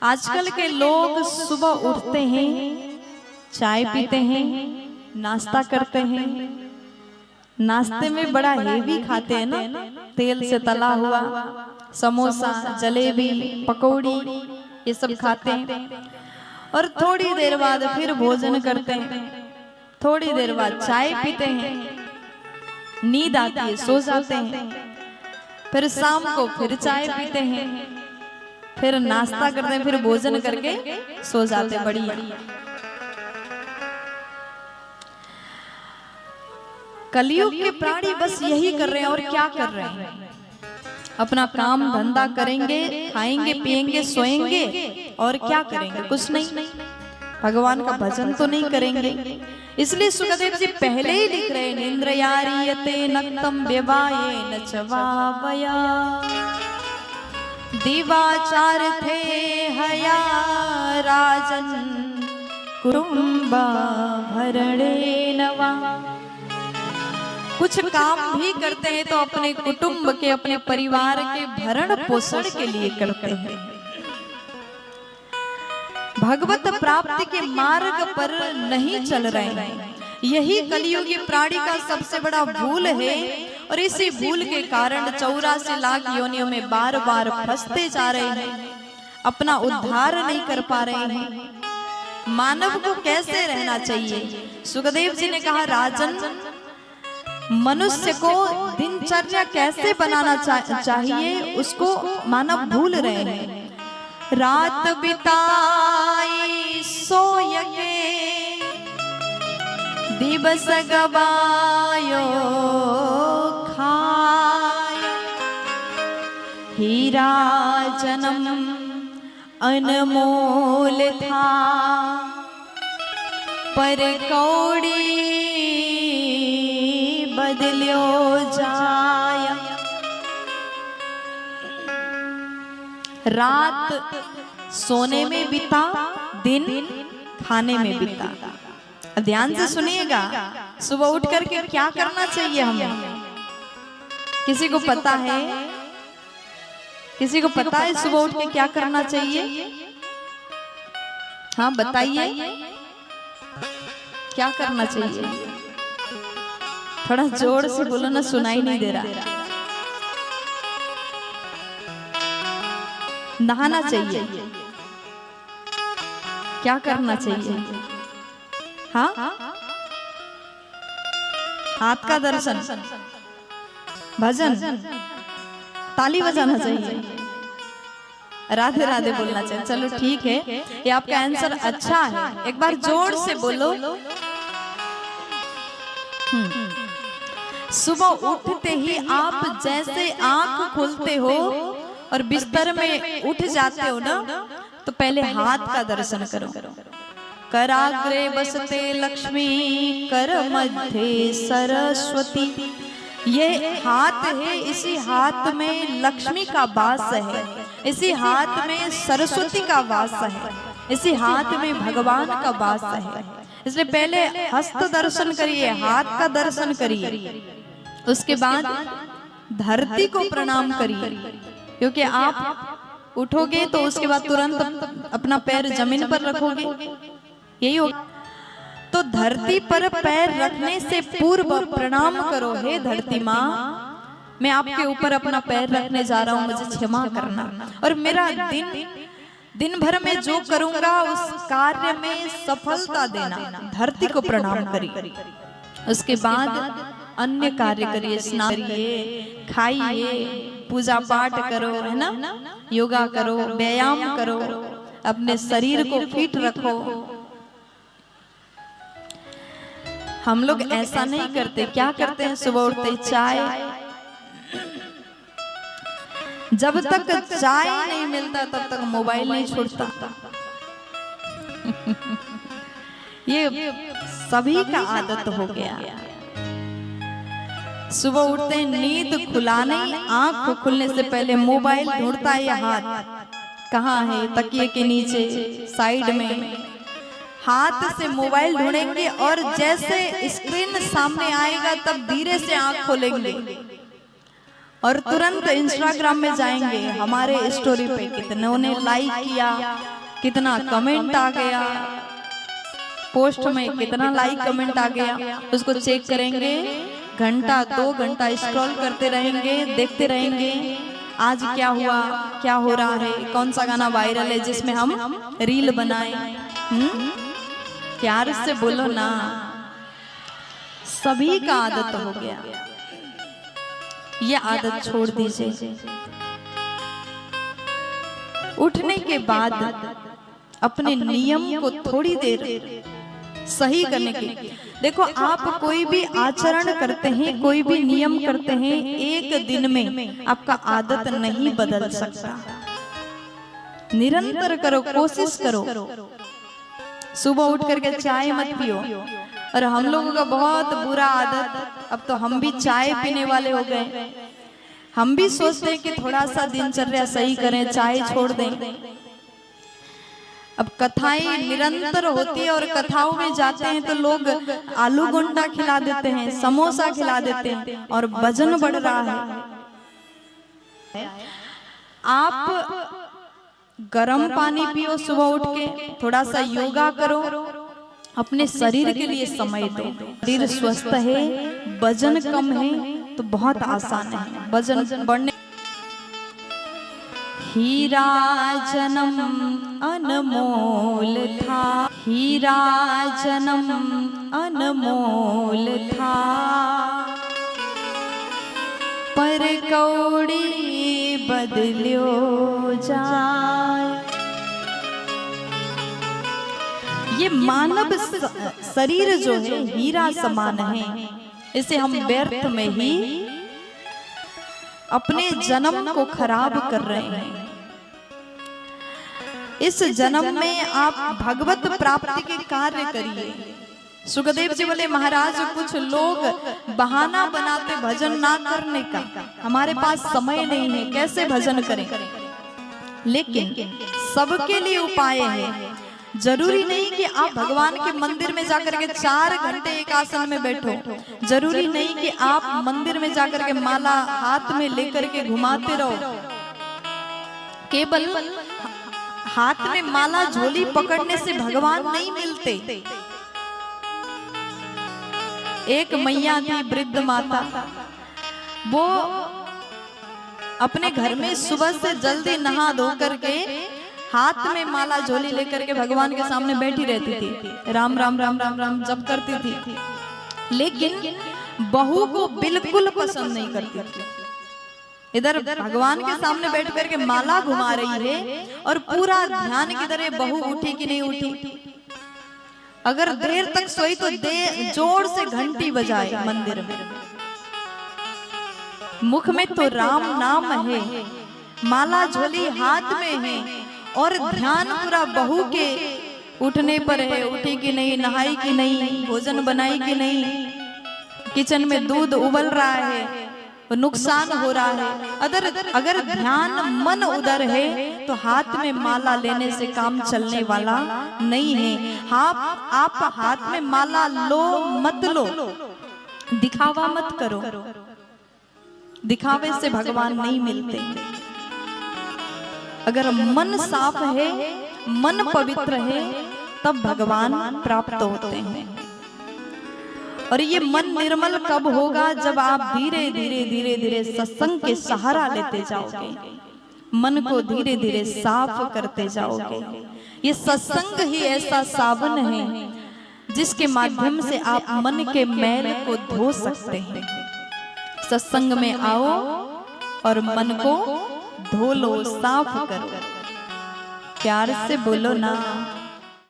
आजकल के लोग सुबह उठते हैं, चाय पीते हैं, नाश्ता करते हैं। नाश्ते में बड़ा हेवी खाते हैं ना, तेल से तला हुआ समोसा, जलेबी, पकौड़ी, ये सब खाते हैं। और थोड़ी देर बाद फिर भोजन करते हैं, थोड़ी देर बाद चाय पीते हैं, नींद आती है, सो जाते हैं। फिर शाम को फिर चाय पीते हैं, फिर नाश्ता करते हैं, फिर भोजन करके सो जाते हैं। बढ़िया। कलयुग के प्राणी बस यही कर रहे हैं। और क्या कर रहे हैं? अपना काम धंधा करेंगे, खाएंगे, पिएंगे, सोएंगे, और क्या करेंगे? कुछ नहीं। भगवान का भजन तो नहीं करेंगे। इसलिए सुखदेव जी पहले ही लिख रहे हैं, निंद्रयारियते नक्तम व्यवायेन च वावया दिवाचार थे हया राजन कुटुंबा भरणे नवा। कुछ काम भी करते हैं तो अपने कुटुंब के, अपने परिवार के भरण पोषण के लिए करते हैं। भगवत प्राप्ति के मार्ग पर नहीं चल रहे हैं। यही कलियुगी प्राणी का सबसे बड़ा भूल है। और इसी भूल के कारण 84 लाख योनियों में बार बार फंसते जा रहे हैं, अपना उद्धार नहीं कर पा रहे हैं। मानव को कैसे रहना चाहिए? सुखदेव जी ने कहा, राजन, मनुष्य को दिनचर्या कैसे बनाना चाहिए, उसको मानव भूल रहे हैं। रात बिताई सोयगे दिवस गवायो खाय। हीरा जन्म अनमोल था, पर कौड़ी बदलियो जाया। रात सोने में बिता, दिन खाने में बिता। ध्यान से सुनिएगा, सुबह उठ करके क्या करना चाहिए हमें? किसी को पता है? किसी को पता है सुबह उठ के क्या करना चाहिए? हाँ बताइए, क्या करना चाहिए? थोड़ा जोर से बोलो ना, सुनाई नहीं दे रहा। नहाना चाहिए। क्या करना चाहिए? हाँ, हाथ का दर्शन, भजन, ताली बजाना चाहिए, राधे राधे बोलना चाहिए। चलो ठीक है, ये आपका आंसर अच्छा है। एक बार जोर से बोलो। सुबह उठते ही आप जैसे आंख खोलते हो और बिस्तर में उठ जाते हो ना, तो पहले हाथ का दर्शन करो। कराग्रे बसते लक्ष्मी, कर मध्य सरस्वती। ये हाथ है, इसी हाथ में लक्ष्मी का वास है, इसी हाथ में सरस्वती का वास है, इसी हाथ में भगवान का वास है। इसलिए पहले हस्त दर्शन करिए, हाथ का दर्शन करिए, उसके बाद धरती को प्रणाम करिए। क्योंकि आप उठोगे तो उसके बाद तुरंत अपना पैर जमीन पर रखोगे, यही होगा। तो धरती पर पैर रखने से पूर्व प्रणाम करो, हे धरती माँ, मैं आपके ऊपर अपना पैर रखने जा रहा हूँ, मुझे क्षमा करना। और मेरा दिन भर में जो करूंगा उस कार्य में सफलता देना। धरती को प्रणाम करिए। उसके बाद अन्य कार्य करिए, स्नान करिए, खाइए, पूजा पाठ करो, है ना, योगा करो, व्यायाम करो, अपने शरीर को फिट रखो। हम लोग ऐसा नहीं करते। क्या करते हैं? सुबह उठते चाय, जब तक चाय नहीं मिलता तब तक मोबाइल नहीं छूटता। ये सभी का आदत हो गया। सुबह उठते हैं, नींद खुलाने, आंख खुलने से पहले मोबाइल ढूंढता है हाथ। कहाँ है? तकिए के नीचे, साइड में। हाथ से मोबाइल ढूंढेंगे और जैसे स्क्रीन सामने आएगा तब धीरे से आंख खोलेंगे। और तुरंत इंस्टाग्राम में जाएंगे, हमारे स्टोरी पे कितनों ने लाइक किया, कितना कमेंट आ गया, पोस्ट में कितना लाइक कमेंट आ गया, उसको चेक करेंगे। घंटा 2 घंटा स्क्रॉल करते रहेंगे, देखते रहेंगे आज क्या हुआ, क्या हो रहा है, कौन सा गाना वायरल है जिसमें हम रील बनाए। प्यार से बोलो ना, सभी का आदत हो गया, ये आदत छोड़ दीजिए। उठने के बाद अपने नियम को थोड़ी देर सही करने की, देखो आप कोई भी आचरण करते हैं, कोई भी नियम करते हैं, एक दिन में आपका आदत नहीं बदल सकता। निरंतर करो, कोशिश करो। सुबह उठ करके चाय मत पियो, और हम लोगों का बहुत बुरा आदत, अब तो हम भी चाय पीने वाले हो गए। हम भी सोचते हैं कि थोड़ा सा दिनचर्या सही करें, चाय छोड़ दें। अब कथाएं निरंतर होती है और कथाओं में जाते हैं तो लोग आलू गोंडा खिला देते हैं, समोसा खिला देते हैं, और वजन बढ़ रहा है। आप गर्म पानी पियो सुबह उठ के, थोड़ा सा योगा करो, अपने शरीर के लिए समय दो। शरीर स्वस्थ है, वजन कम है तो बहुत आसान है वजन बढ़ने। हीरा जन्म अनमोल था, हीरा जन्म अनमोल था, पर कौड़ी बदल्यो जाए। ये मानव शरीर जो है हीरा समान है, इसे हम व्यर्थ में ही अपने जन्म को खराब कर रहे हैं। इस जन्म में आप भगवत प्राप्ति के कार्य करिए। सुखदेव जी बोले, महाराज कुछ लोग बहाना बनाते भजन ना करने का, हमारे पास समय नहीं है, कैसे भजन करें। लेकिन सबके लिए उपाय है। जरूरी नहीं कि आप भगवान के मंदिर में जाकर के 4 घंटे एक आसन में बैठो, जरूरी नहीं कि आप मंदिर में जाकर के माला हाथ में लेकर के घुमाते रहो। केवल हाथ में माला झोली पकड़ने से भगवान नहीं मिलते। एक मैया थी, वृद्ध माता, वो अपने घर में सुबह से जल्दी नहा धो करके हाथ में माला झोली लेकर के भगवान के सामने बैठी रहती थी, राम राम राम राम राम जप करती थी। लेकिन बहू को बिल्कुल पसंद नहीं करती थी। इधर भगवान के सामने बैठ करके माला घुमा रही है और पूरा ध्यान की तरह बहू उठी कि नहीं उठी। अगर देर तक सोई तो जोर से घंटी बजाए मंदिर में। मुख में तो राम नाम है, माला झोली हाथ में है, और ध्यान पूरा बहू के उठने पर है, उठी कि नहीं, नहाई कि नहीं, भोजन बनाई कि नहीं, किचन में दूध उबल रहा है, नुकसान हो रहा है। अगर ध्यान मन उधर है तो हाथ में माला लेने से काम चलने वाला नहीं है। आप हाथ में माला लो मत लो, दिखावा मत करो, दिखावे से भगवान नहीं मिलते। अगर मन साफ है, मन पवित्र है, तब भगवान प्राप्त होते हैं। और ये मन निर्मल कब होगा? जब आप धीरे धीरे धीरे धीरे सत्संग के सहारा लेते जाओगे, मन को धीरे धीरे साफ करते जाओगे। ये सत्संग ही ऐसा सावन है जिसके माध्यम से आप मन के मैल को धो सकते हैं। सत्संग में आओ और मन को धो लो, साफ करो। प्यार से बोलो ना।